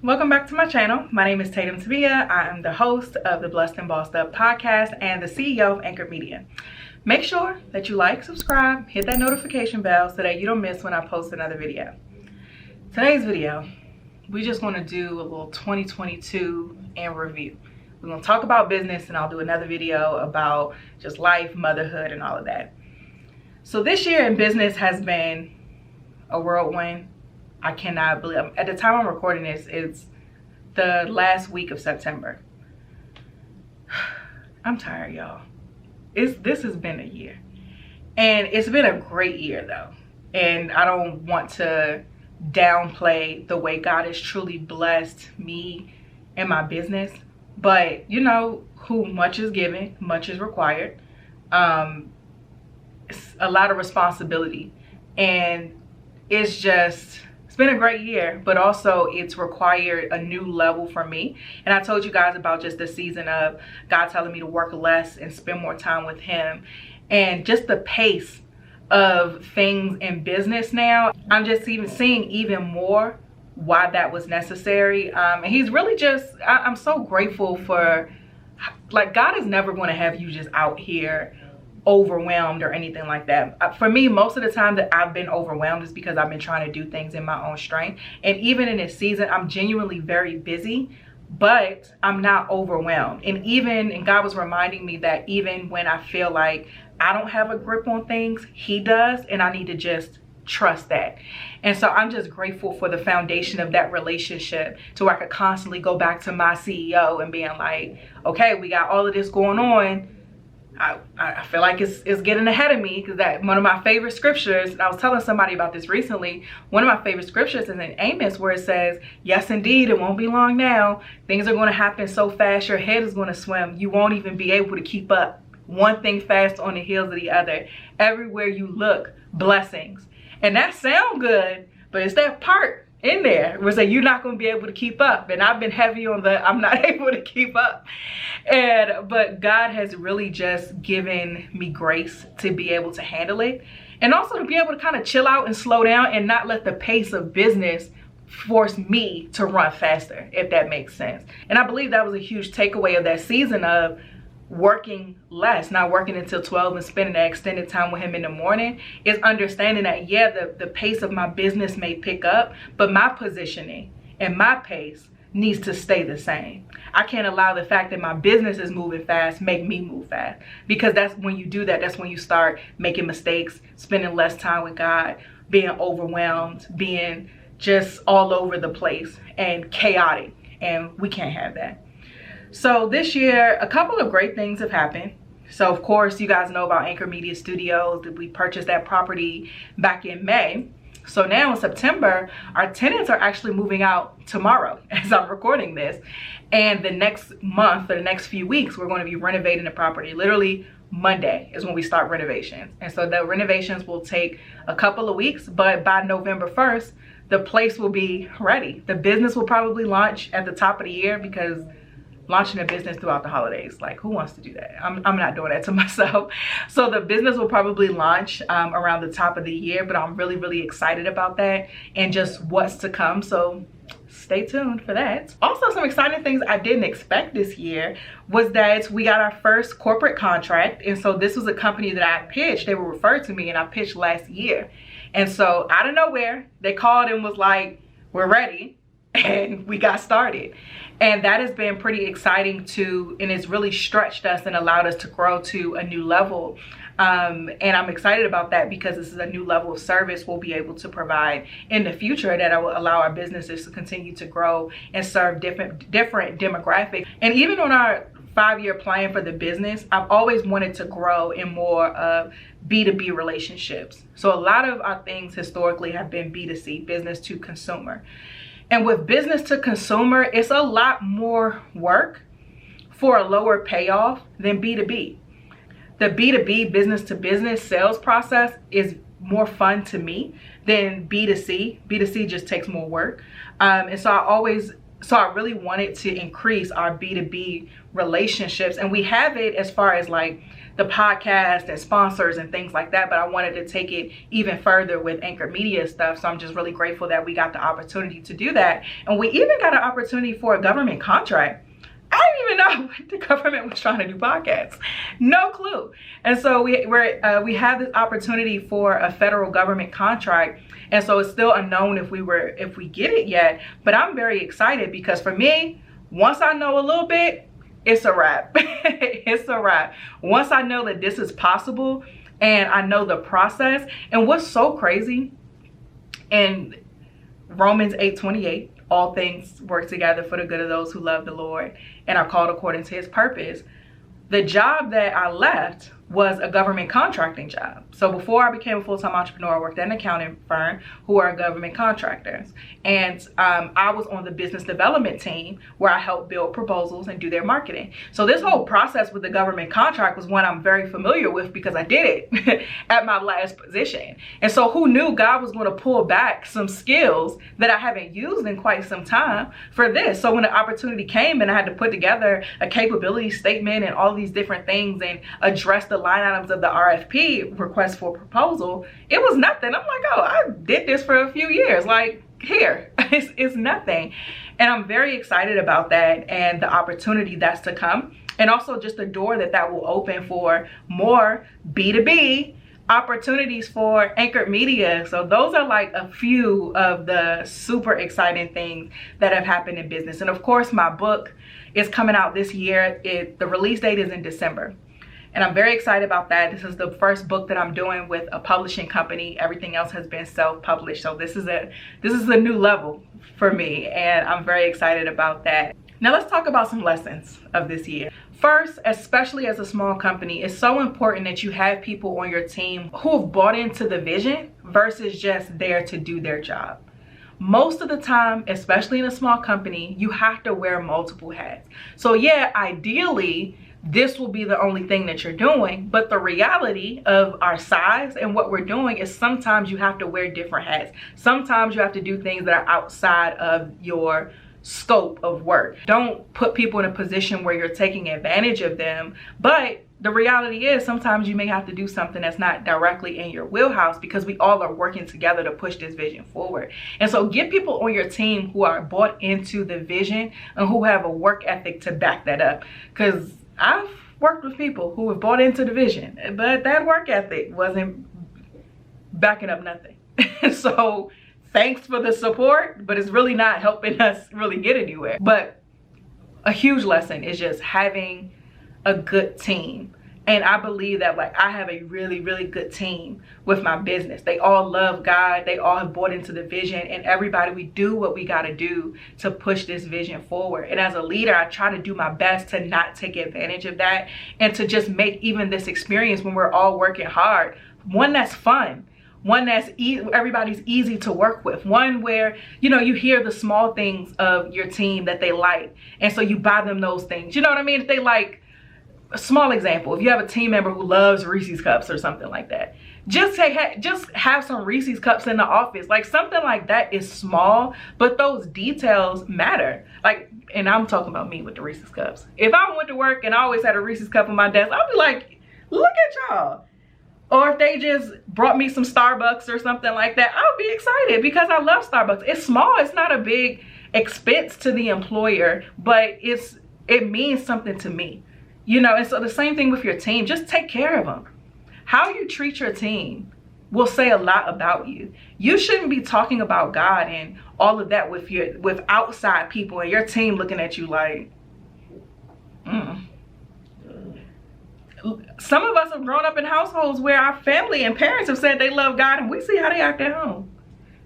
welcome back to my channel. My name is Tatum Temia. I am the host of the Blessed and Bossed Up podcast and the CEO of Anchor Media. Make sure that you like, subscribe, hit that notification bell so that you don't miss when I post another video. Today's video, we just want to do a little 2022 in review. We're going to talk about business and I'll do another video about just life, motherhood, and all of that. So this year in business has been a whirlwind. I cannot believe, at the time I'm recording this, it's the last week of September. I'm tired, y'all. This has been a year. And it's been a great year though. And I don't want to downplay the way God has truly blessed me and my business. But you know, who much is given, much is required. It's a lot of responsibility. And it's been a great year, but also it's required a new level for me. And I told you guys about just the season of God telling me to work less and spend more time with him. And just the pace of things in business now, I'm just even seeing even more why that was necessary. And he's really I'm so grateful for, like, God is never going to have you just out here overwhelmed or anything like that. For me, most of the time that I've been overwhelmed is because I've been trying to do things in my own strength. And even in this season, I'm genuinely very busy, but I'm not overwhelmed. And God was reminding me that even when I feel like I don't have a grip on things, he does, and I need to just trust that. And so I'm just grateful for the foundation of that relationship to where I could constantly go back to my CEO and being like, okay, we got all of this going on. I feel like it's getting ahead of me, because that one of my favorite scriptures, and I was telling somebody about this recently, one of my favorite scriptures is in Amos, where it says, yes indeed, it won't be long now, things are going to happen so fast, your head is going to swim, you won't even be able to keep up. One thing fast on the heels of the other, everywhere you look, blessings. And that sounds good, but it's that part in there was that you're not going to be able to keep up. And I've been heavy on the I'm not able to keep up. But God has really just given me grace to be able to handle it, and also to be able to kind of chill out and slow down and not let the pace of business force me to run faster, if that makes sense. And I believe that was a huge takeaway of that season of working less, not working until 12 and spending that extended time with him in the morning, is understanding that, yeah, the pace of my business may pick up, but my positioning and my pace needs to stay the same. I can't allow the fact that my business is moving fast make me move fast, because that's when you do that, that's when you start making mistakes, spending less time with God, being overwhelmed, being just all over the place and chaotic, and we can't have that. So this year, a couple of great things have happened. So of course, you guys know about Anchor Media Studios, that we purchased that property back in May. So now in September, our tenants are actually moving out tomorrow as I'm recording this. And the next month or the next few weeks, we're going to be renovating the property. Literally Monday is when we start renovations. And so the renovations will take a couple of weeks, but by November 1st, the place will be ready. The business will probably launch at the top of the year, because launching a business throughout the holidays, like, who wants to do that? I'm not doing that to myself. So the business will probably launch around the top of the year, but I'm really, really excited about that and just what's to come. So stay tuned for that. Also, some exciting things I didn't expect this year was that we got our first corporate contract. And so this was a company that I pitched. They were referred to me, and I pitched last year. And so out of nowhere, they called and was like, we're ready. And we got started. And that has been pretty exciting too, and it's really stretched us and allowed us to grow to a new level. And I'm excited about that, because this is a new level of service we'll be able to provide in the future that will allow our businesses to continue to grow and serve different demographics. And even on our 5-year plan for the business, I've always wanted to grow in more of B2B relationships. So a lot of our things historically have been B2C, business to consumer. And with business to consumer, it's a lot more work for a lower payoff than B2B. The B2B, business to business sales process is more fun to me than B2C. B2C just takes more work. And so I really wanted to increase our B2B relationships. And we have it as far as like the podcast and sponsors and things like that, but I wanted to take it even further with Anchor Media stuff. So I'm just really grateful that we got the opportunity to do that. And we even got an opportunity for a government contract. I didn't even know the government was trying to do podcasts. No clue. And so we have this opportunity for a federal government contract. And so it's still unknown if we get it yet. But I'm very excited because for me, once I know a little bit, it's a wrap. It's a wrap. Once I know that this is possible and I know the process. And what's so crazy in Romans 8:28, all things work together for the good of those who love the Lord and are called according to his purpose. The job that I left was a government contracting job. So before I became a full-time entrepreneur, I worked at an accounting firm who are government contractors. And I was on the business development team where I helped build proposals and do their marketing. So this whole process with the government contract was one I'm very familiar with because I did it at my last position. And so who knew God was going to pull back some skills that I haven't used in quite some time for this. So when the opportunity came and I had to put together a capability statement and all these different things and address the line items of the RFP, request for proposal, it was nothing. I'm like, oh, I did this for a few years. Like, here, it's nothing. And I'm very excited about that and the opportunity that's to come. And also just the door that will open for more B2B opportunities for Anchored Media. So those are like a few of the super exciting things that have happened in business. And of course, my book is coming out this year. The release date is in December. And I'm very excited about that. This is the first book that I'm doing with a publishing company. Everything else has been self-published. So this is a new level for me. And I'm very excited about that. Now let's talk about some lessons of this year. First, especially as a small company, it's so important that you have people on your team who have bought into the vision versus just there to do their job. Most of the time, especially in a small company, you have to wear multiple hats. So yeah, ideally, this will be the only thing that you're doing, but the reality of our size and what we're doing is sometimes you have to wear different hats. Sometimes you have to do things that are outside of your scope of work. Don't put people in a position where you're taking advantage of them, but the reality is sometimes you may have to do something that's not directly in your wheelhouse because we all are working together to push this vision forward. And so get people on your team who are bought into the vision and who have a work ethic to back that up, because I've worked with people who have bought into the vision, but that work ethic wasn't backing up nothing. So thanks for the support, but it's really not helping us really get anywhere. But a huge lesson is just having a good team. And I believe that like I have a really, really good team with my business. They all love God. They all have bought into the vision, and everybody, we do what we got to do to push this vision forward. And as a leader, I try to do my best to not take advantage of that and to just make even this experience when we're all working hard, one that's fun, one that's everybody's easy to work with, one where, you know, you hear the small things of your team that they like. And so you buy them those things. You know what I mean? If they like, a small example, if you have a team member who loves Reese's cups or something like that, just have some Reese's cups in the office. Like something like that is small, but those details matter. Like, and I'm talking about me with the Reese's cups. If I went to work and I always had a Reese's cup on my desk, I'd be like, look at y'all. Or if they just brought me some Starbucks or something like that, I'll be excited because I love Starbucks. It's small, it's not a big expense to the employer, but it means something to me. You know, and so the same thing with your team. Just take care of them. How you treat your team will say a lot about you. You shouldn't be talking about God and all of that with outside people and your team looking at you like, Some of us have grown up in households where our family and parents have said they love God, and we see how they act at home.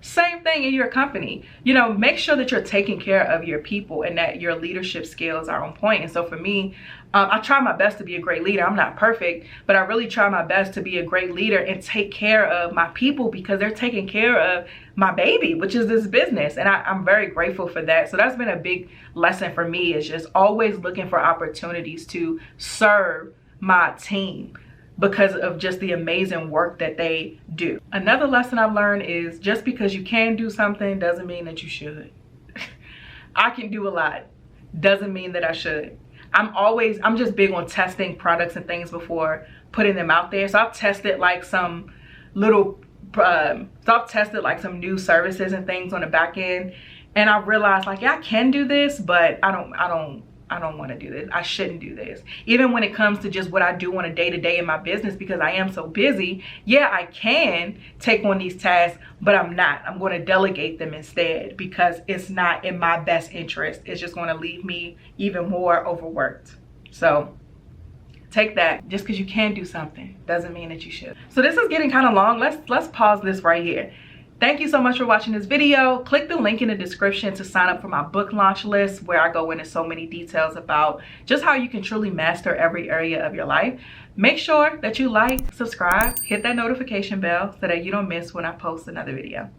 Same thing in your company. You know, make sure that you're taking care of your people and that your leadership skills are on point. And so for me, I try my best to be a great leader. I'm not perfect, but I really try my best to be a great leader and take care of my people because they're taking care of my baby, which is this business. And I'm very grateful for that. So that's been a big lesson for me, is just always looking for opportunities to serve my team because of just the amazing work that they do. Another lesson I've learned is just because you can do something doesn't mean that you should. I can do a lot, doesn't mean that I should. I'm just big on testing products and things before putting them out there. So I've tested like some little some new services and things on the back end, and I realized like, yeah, I can do this, but I don't want to do this. I shouldn't do this. Even when it comes to just what I do on a day-to-day in my business, because I am so busy, yeah, I can take on these tasks, but I'm not. I'm going to delegate them instead, because it's not in my best interest. It's just going to leave me even more overworked. So take that. Just because you can do something doesn't mean that you should. So this is getting kind of long. Let's pause this right here. Thank you so much for watching this video. Click the link in the description to sign up for my book launch list, where I go into so many details about just how you can truly master every area of your life. Make sure that you like, subscribe, hit that notification bell so that you don't miss when I post another video.